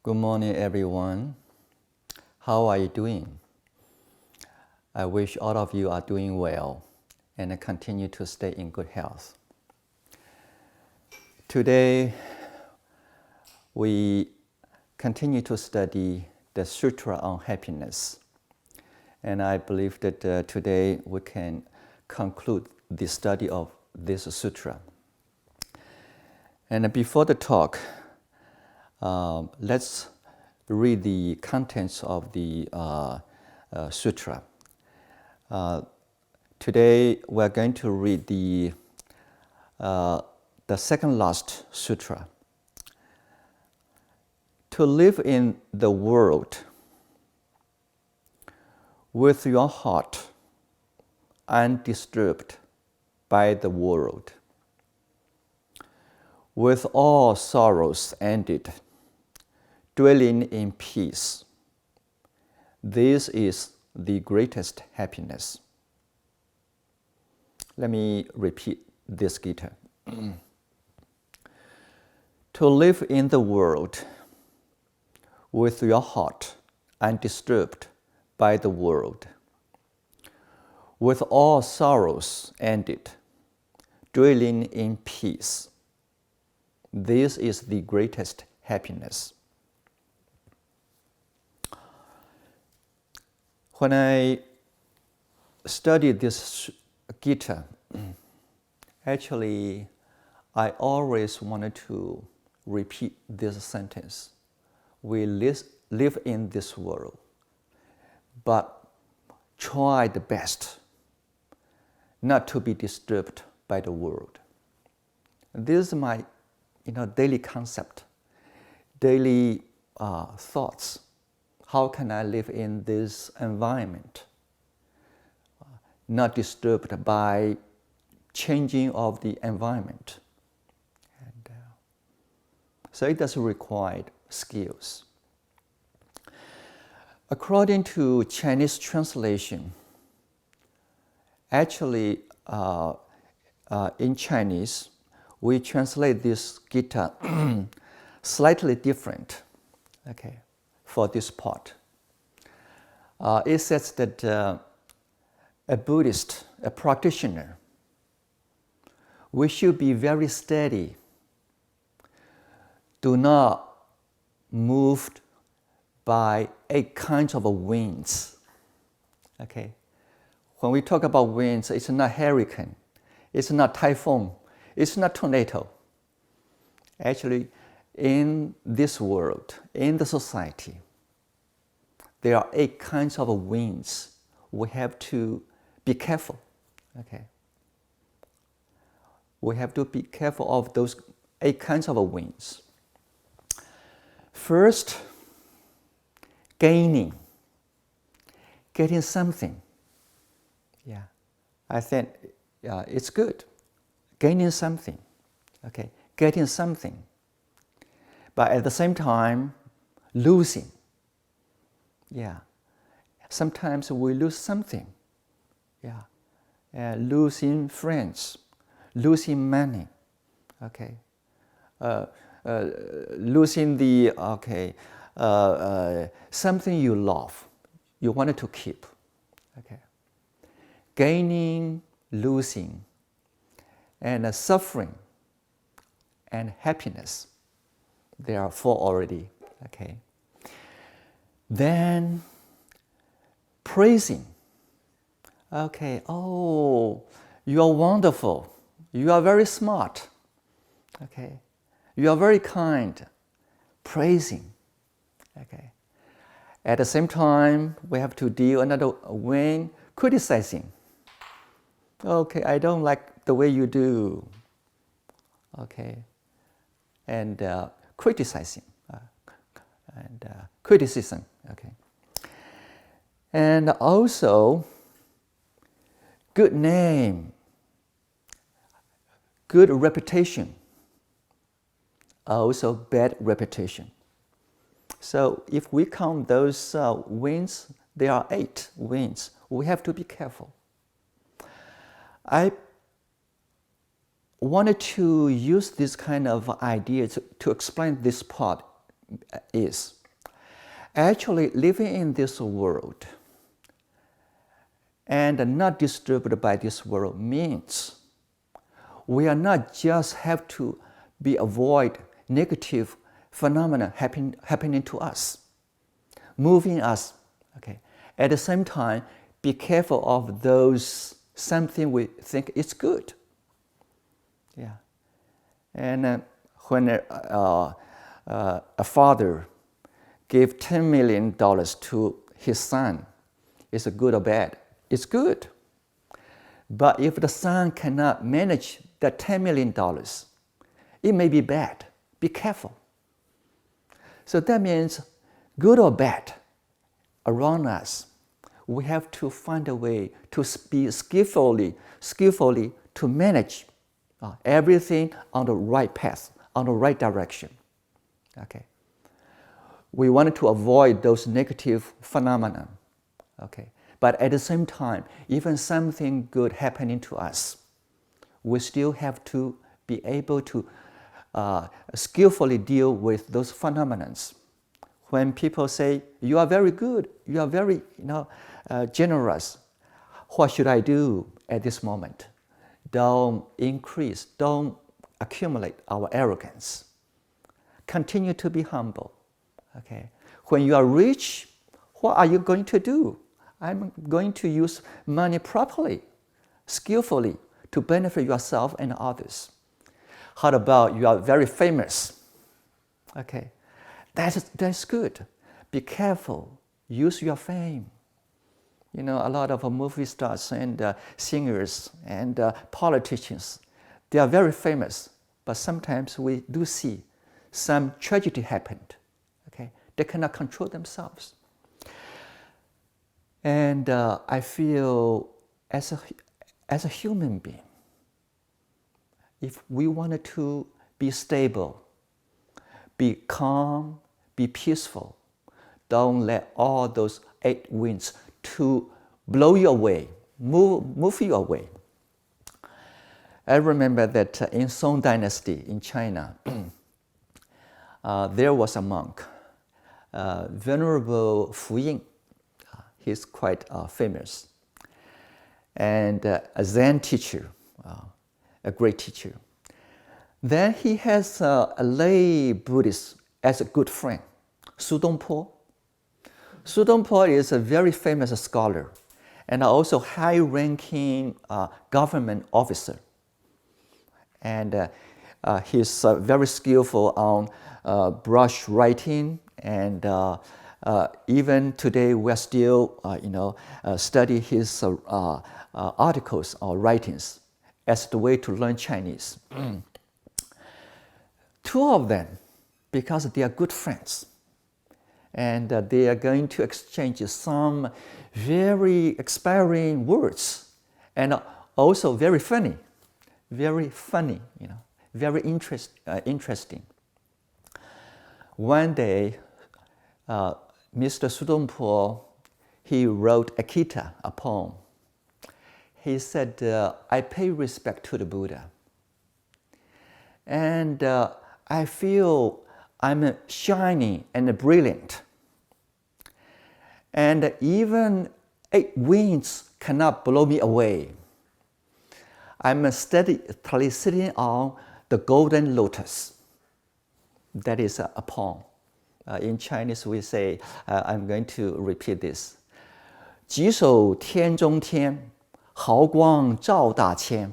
Good morning, everyone. How are you doing? I wish all of you are doing well and continue to stay in good health. Today, we continue to study the Sutra on Happiness. And I believe that today we can conclude the study of this sutra. And before the talk, let's read the contents of the sutra. Today we're going to read the second last sutra. To live in the world with your heart undisturbed by the world, with all sorrows ended, dwelling in peace. This is the greatest happiness. Let me repeat this gita. To live in the world with your heart undisturbed by the world, with all sorrows ended, dwelling in peace. This is the greatest happiness. When I studied this Gita, actually, I always wanted to repeat this sentence. We live in this world, but try the best not to be disturbed by the world. This is my daily concept, daily thoughts. How can I live in this environment, not disturbed by changing of the environment? And, so it does require skills. According to Chinese translation, actually in Chinese, we translate this Gita slightly different, okay, for this part. It says that a Buddhist, a practitioner, we should be very steady. Do not moved by 8 kinds of winds. Okay, when we talk about winds, it's not hurricane, it's not typhoon, it's not tornado. Actually, in this world, in the society, there are 8 kinds of winds. We have to be careful. Okay, we have to be careful of those 8 kinds of winds. First, getting something. Yeah, I think it's good. Gaining something, okay, getting something. But at the same time, losing. Yeah, sometimes we lose something. Yeah, losing friends, losing money, okay, losing the something you love, you wanted to keep, okay. Gaining, losing, and suffering, and happiness. There are 4 already, okay. Then praising. Okay, oh, you are wonderful. You are very smart. Okay, you are very kind. Praising. Okay. At the same time, we have to deal another when criticizing. Okay, I don't like the way you do. Okay, and criticizing and criticism. Okay, and also good name, good reputation, also bad reputation. So if we count those wins, there are 8 wins. We have to be careful. I wanted to use this kind of idea to explain this part is. Actually, living in this world and not disturbed by this world means we are not just have to avoid negative phenomena happening to us, moving us. Okay. At the same time, be careful of those something we think is good. Yeah. And when a father gave $10 million to his son, is it good or bad? It's good. But if the son cannot manage that $10 million, it may be bad. Be careful. So that means good or bad around us, we have to find a way to be skillfully to manage everything on the right path, on the right direction. Okay. We wanted to avoid those negative phenomena. Okay. But at the same time, even something good happening to us, we still have to be able to skillfully deal with those phenomena. When people say, you are very good, you are very generous, what should I do at this moment? Don't accumulate our arrogance. Continue to be humble. Okay. When you are rich, what are you going to do? I'm going to use money properly, skillfully, to benefit yourself and others. How about you are very famous? Okay, that's good. Be careful. Use your fame. A lot of movie stars and singers and politicians, they are very famous, but sometimes we do see some tragedy happened. Okay, they cannot control themselves. And I feel as a human being, if we wanted to be stable, be calm, be peaceful, don't let all those 8 winds to blow you away, move you away. I remember that in Song Dynasty in China, there was a monk, Venerable Fu Ying. He's quite famous. And a Zen teacher, a great teacher. Then he has a lay Buddhist as a good friend, Su Dongpo. Su Dongpo is a very famous scholar and also high-ranking government officer. And he's very skillful on brush writing, and even today we're still study his articles or writings as the way to learn Chinese. 2 of them, because they are good friends, and they are going to exchange some very inspiring words, and also very funny, very interesting. One day, Mr. Su Dongpo, he wrote a poem. He said, I pay respect to the Buddha. And I feel I'm shining and brilliant. And even 8 winds cannot blow me away. I'm steadily sitting on the golden lotus. That is a poem. In Chinese we say, I'm going to repeat this. 举手天中天，毫光照大千，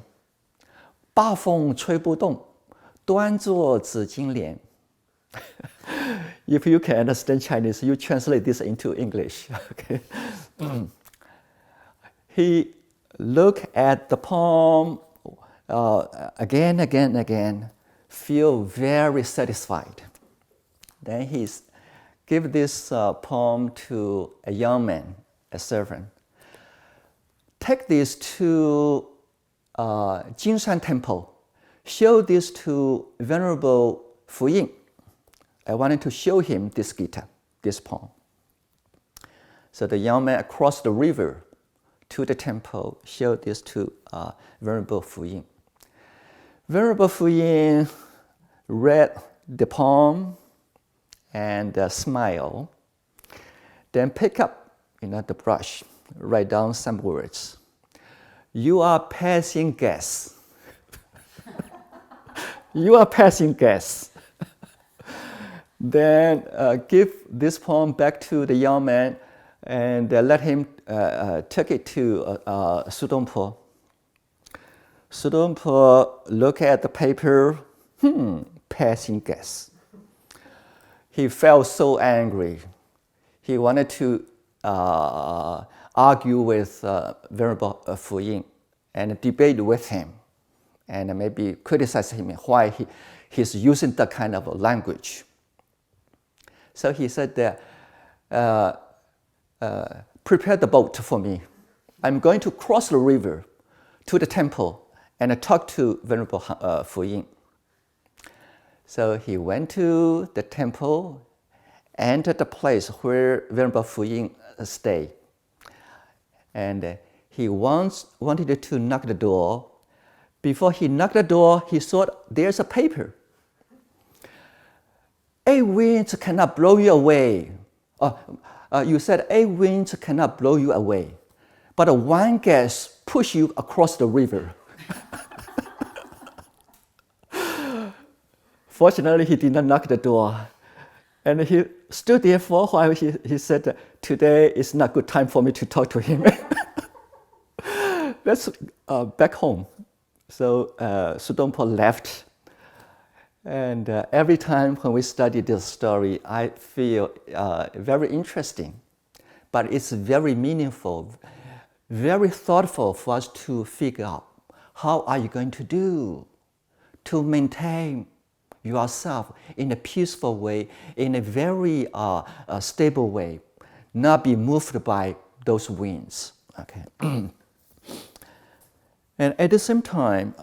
八风吹不动，端坐紫金莲。 If you can understand Chinese, you translate this into English. Okay. He looked at the poem again, feel very satisfied. Then he gave this poem to a young man, a servant. Take this to Jinshan Temple. Show this to Venerable Fu Ying. I wanted to show him this guitar, this poem. So the young man across the river to the temple showed this to Venerable Fu Ying. Venerable Fu Ying read the poem and smile. Then pick up, the brush, write down some words. You are passing gas. You are passing gas. Then give this poem back to the young man and let him take it to Sudongpo. Sudongpo look at the paper, passing gas. He felt so angry. He wanted to argue with Venerable Fu Yin and debate with him and maybe criticize him why he's using that kind of language. So he said that, prepare the boat for me. I'm going to cross the river to the temple and talk to Venerable Fu Yin. So he went to the temple, entered the place where Venerable Fu Yin stayed. And he wanted to knock the door. Before he knocked the door, he saw there's a paper. 8 winds cannot blow you away. You said 8 winds cannot blow you away, but one gas push you across the river. Fortunately, he did not knock the door. And he stood there for a while. He said, today is not a good time for me to talk to him. That's back home. So Sudongpo left. And every time when we study this story, I feel very interesting. But it's very meaningful, very thoughtful for us to figure out how are you going to do to maintain yourself in a peaceful way, in a very stable way, not be moved by those winds. Okay. And at the same time,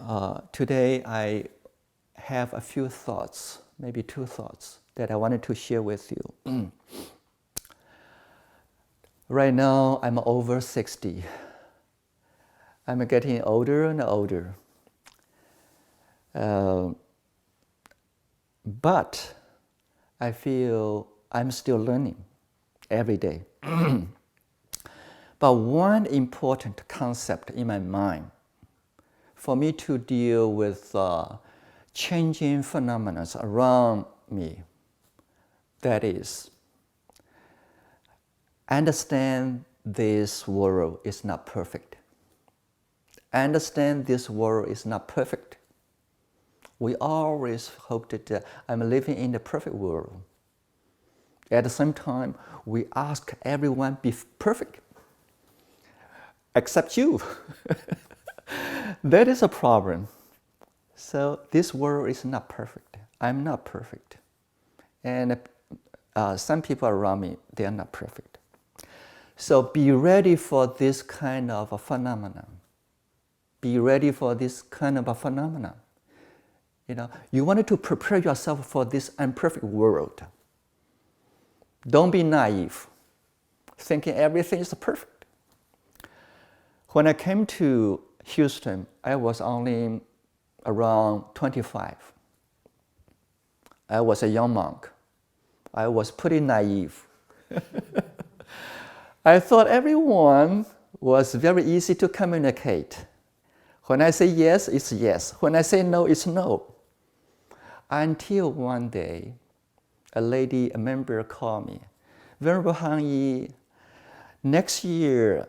today I have a few thoughts, maybe 2 thoughts that I wanted to share with you. Right now, I'm over 60. I'm getting older and older. But I feel I'm still learning every day. But one important concept in my mind for me to deal with changing phenomena around me, that is, understand this world is not perfect. Understand this world is not perfect. We always hope that I'm living in the perfect world. At the same time, we ask everyone be perfect, except you. That is a problem. So this world is not perfect. I'm not perfect. And some people around me, they are not perfect. So be ready for this kind of a phenomenon. Be ready for this kind of a phenomenon. You wanted to prepare yourself for this imperfect world. Don't be naive, thinking everything is perfect. When I came to Houston, I was only around 25. I was a young monk. I was pretty naive. I thought everyone was very easy to communicate. When I say yes, it's yes. When I say no, it's no. Until one day, a member called me, Venerable Han Yi, next year,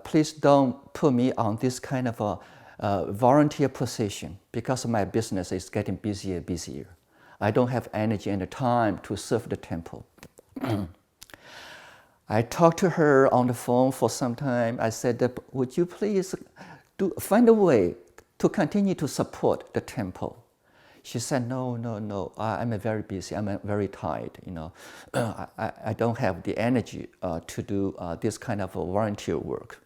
please don't put me on this kind of a volunteer position because my business is getting busier and busier. I don't have energy and time to serve the temple. I talked to her on the phone for some time. I said, would you please find a way to continue to support the temple? She said, no, I'm very busy, I'm very tired, I don't have the energy to do this kind of volunteer work.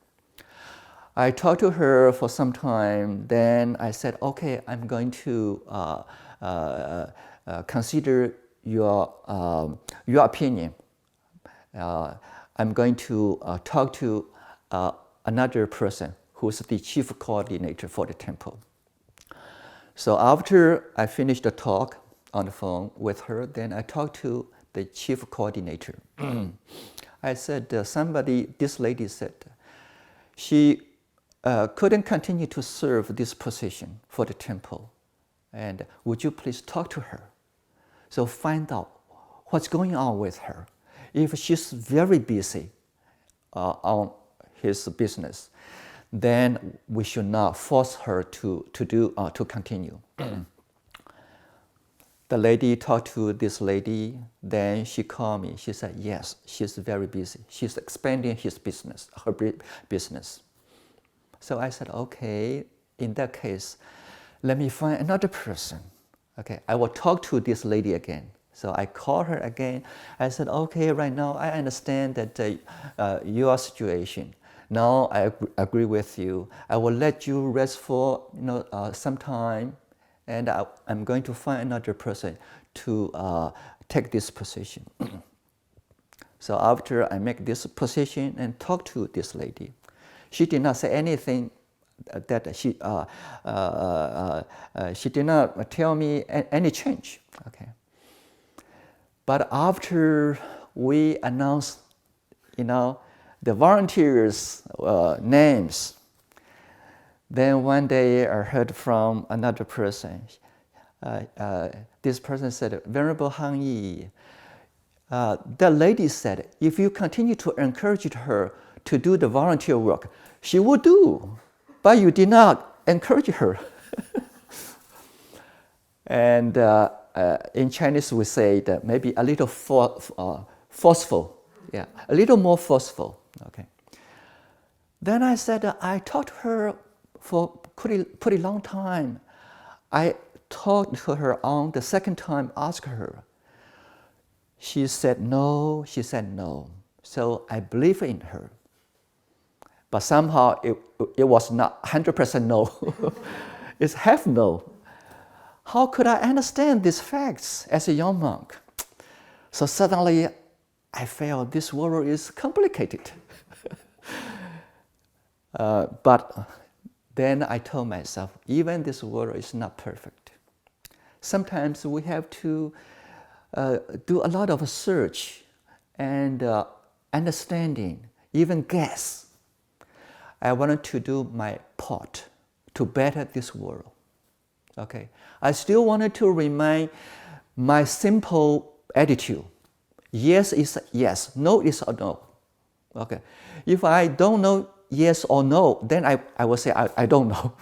I talked to her for some time, then I said, okay, I'm going to consider your opinion. I'm going to talk to another person who's the chief coordinator for the temple. So after I finished the talk, on the phone with her. Then I talked to the chief coordinator. I said, this lady said, she couldn't continue to serve this position for the temple. And would you please talk to her? So find out what's going on with her. If she's very busy on his business, then we should not force her to continue. The lady talked to this lady, then she called me. She said, yes, she's very busy. She's expanding her business. So I said, okay, in that case, let me find another person. Okay, I will talk to this lady again. So I called her again. I said, okay, right now I understand that your situation. Now I agree with you. I will let you rest for some time, and I'm going to find another person to take this position. So after I make this position and talk to this lady, she did not say anything that she did not tell me any change. Okay. But after we announced, the volunteers' names, then one day I heard from another person. This person said, Venerable Hang Yi, the lady said, if you continue to encourage her to do the volunteer work, she will do, but you did not encourage her. And in Chinese we say that maybe a little forceful, a little more forceful. Okay. Then I said, I talked to her for pretty long time. I talked to her on the second time, asked her. She said no. So I believe in her. But somehow it was not 100% no. It's half no. How could I understand these facts as a young monk? So suddenly I felt this world is complicated. But then I told myself, even this world is not perfect. Sometimes we have to do a lot of search and understanding, even guess. I wanted to do my part to better this world. Okay, I still wanted to remain my simple attitude. Yes is yes, no is a no. Okay, if I don't know yes or no, then I will say I don't know.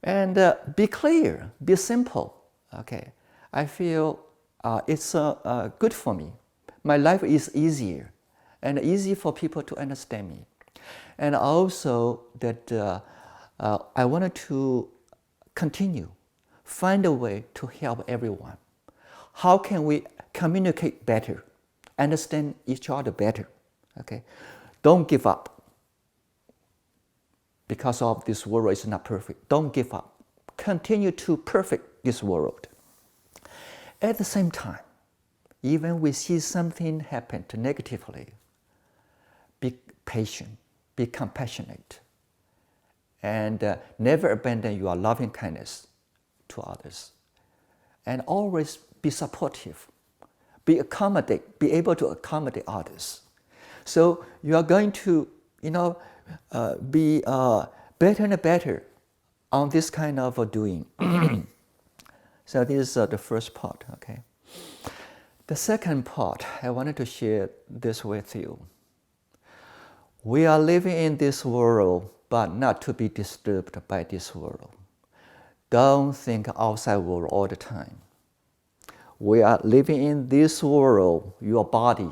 And be clear, be simple. Okay, I feel it's good for me. My life is easier and easy for people to understand me. And also that I wanted to continue, find a way to help everyone. How can we communicate better, understand each other better? Okay, don't give up. Because of this world is not perfect. Don't give up. Continue to perfect this world. At the same time, even we see something happen negatively, be patient, be compassionate, and never abandon your loving kindness to others. And always be supportive, be able to accommodate others. So you are going to, be better and better on this kind of doing. So this is the first part, okay? The second part, I wanted to share this with you. We are living in this world, but not to be disturbed by this world. Don't think outside world all the time. We are living in this world, your body,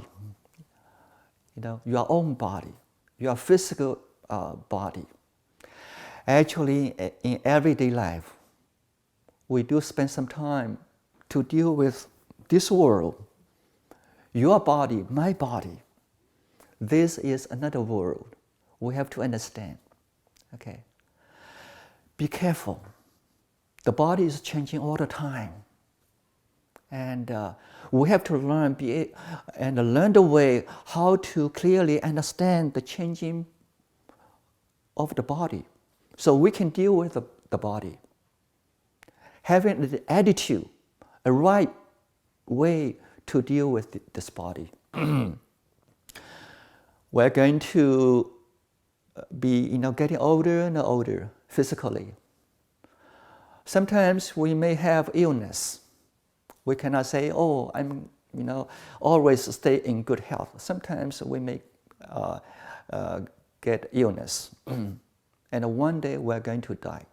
your own body, your physical body. Actually, in everyday life, we do spend some time to deal with this world, your body, my body. This is another world we have to understand. Okay. Be careful. The body is changing all the time. And we have to learn the way how to clearly understand the changing of the body, so we can deal with the body. Having the attitude, a right way to deal with this body. We're going to be, getting older and older physically. Sometimes we may have illness. We cannot say, "Oh, I'm, always stay in good health." Sometimes we may get illness, and one day we're going to die.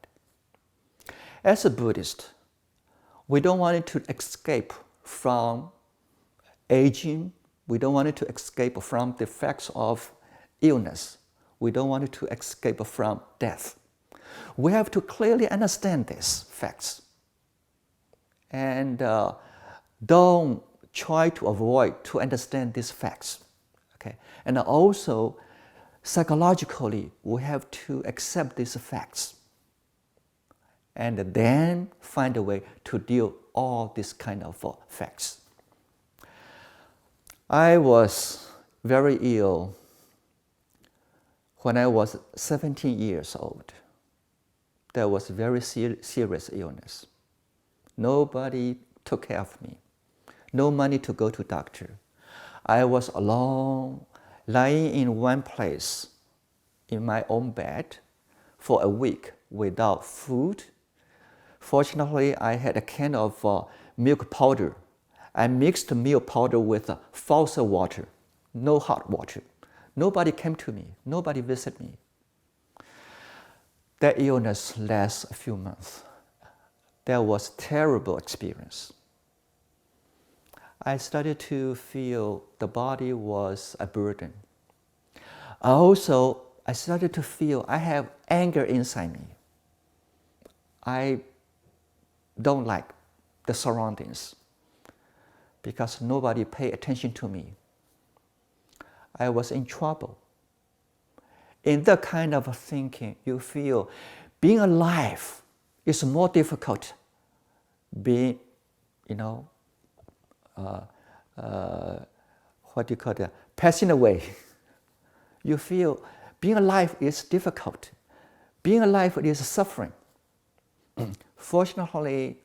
As a Buddhist, we don't want it to escape from aging. We don't want it to escape from the effects of illness. We don't want it to escape from death. We have to clearly understand these facts and don't try to avoid to understand these facts. Okay? And also, psychologically, we have to accept these facts and then find a way to deal all these kind of facts. I was very ill when I was 17 years old. There was very serious illness. Nobody took care of me. No money to go to doctor. I was alone, lying in one place in my own bed for a week without food. Fortunately, I had a can of milk powder. I mixed milk powder with faucet water, no hot water. Nobody came to me. Nobody visited me. That illness lasted a few months. That was a terrible experience. I started to feel the body was a burden. Also, I started to feel I have anger inside me. I don't like the surroundings because nobody paid attention to me. I was in trouble. In that kind of thinking, you feel being alive is more difficult. Being, passing away. You feel being alive is difficult. Being alive is suffering. Fortunately,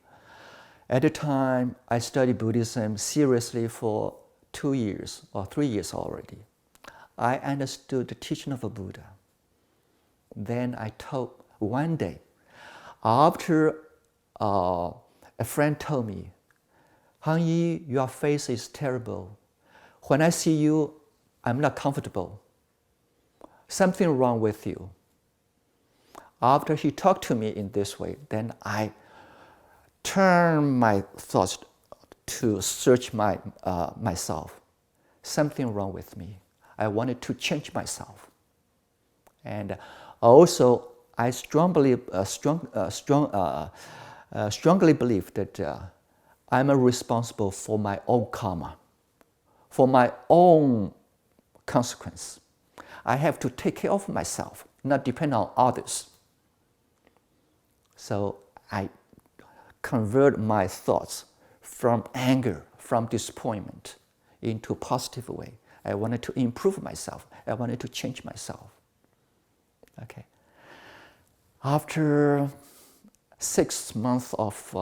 at the time, I studied Buddhism seriously for 2 years or 3 years already. I understood the teaching of a Buddha. Then I told one day, after a friend told me, "Han Yi, your face is terrible. When I see you, I'm not comfortable. Something wrong with you." After he talked to me in this way, then I turned my thoughts to search myself. Something wrong with me. I wanted to change myself. And also, I strongly believe that I'm responsible for my own karma, for my own consequence. I have to take care of myself, not depend on others. So I convert my thoughts from anger, from disappointment, into a positive way. I wanted to improve myself. I wanted to change myself. Okay. After 6 months of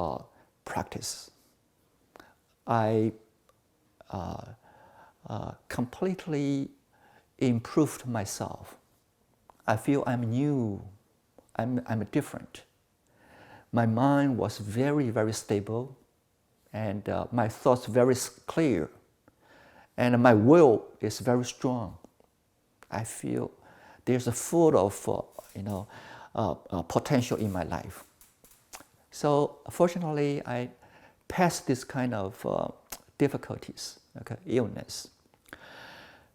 practice, I completely improved myself. I feel I'm new. I'm different. My mind was very, very stable, and my thoughts very clear, and my will is very strong. I feel there's a full of potential in my life. So fortunately, I passed this kind of difficulties, illness.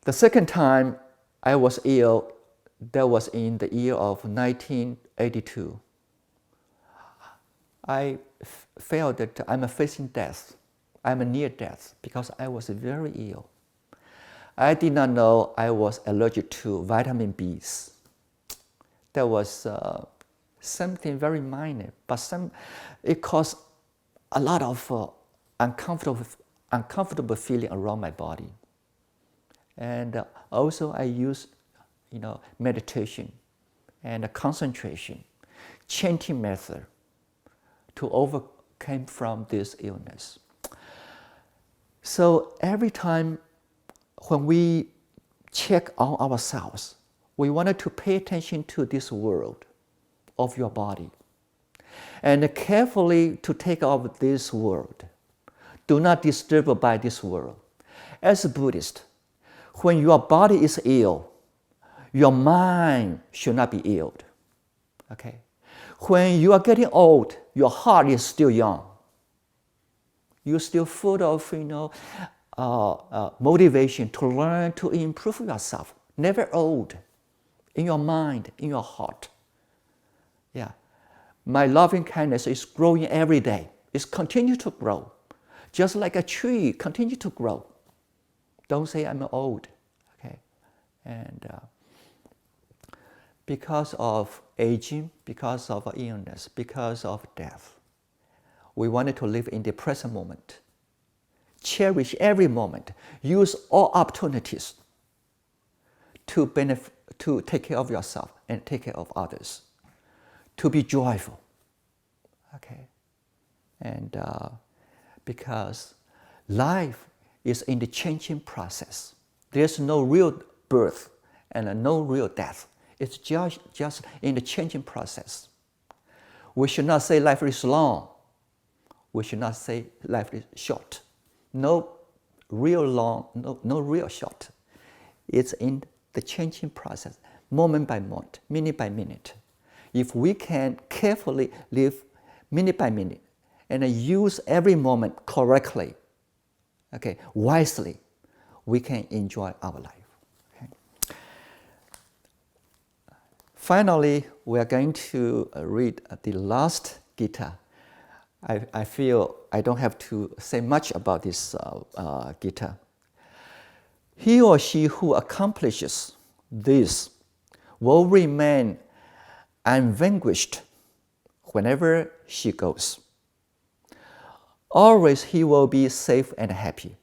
The second time I was ill, that was in the year of 1982. I felt that I'm facing death. I'm near death because I was very ill. I did not know I was allergic to vitamin Bs. That was something very minor, but it caused a lot of uncomfortable feeling around my body. And also I used, meditation and concentration, chanting method to overcome came from this illness. So every time when we check on ourselves, we wanted to pay attention to this world of your body and carefully to take of this world. Do not disturb by this world. As a Buddhist, when your body is ill, your mind should not be ill. Okay? When you are getting old, your heart is still young. You're still full of motivation to learn to improve yourself. Never old, in your mind, in your heart. Yeah, my loving kindness is growing every day. It's continue to grow, just like a tree continue to grow. Don't say I'm old, okay? And because of aging, because of illness, because of death, we wanted to live in the present moment. Cherish every moment. Use all opportunities to take care of yourself and take care of others. To be joyful. Okay? And because life is in the changing process. There's no real birth and no real death. It's just in the changing process. We should not say life is long. We should not say life is short. No real long, no real short. It's in the changing process, moment by moment, minute by minute. If we can carefully live minute by minute and use every moment correctly, okay, wisely, we can enjoy our life. Okay. Finally, we are going to read the last Gita. I feel I don't have to say much about this Gita. He or she who accomplishes this will remain unvanquished whenever she goes. Always he will be safe and happy.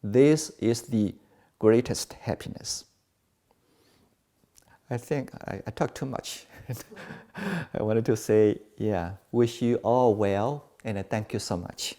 This is the greatest happiness. I think I talked too much. I wanted to say, wish you all well, and thank you so much.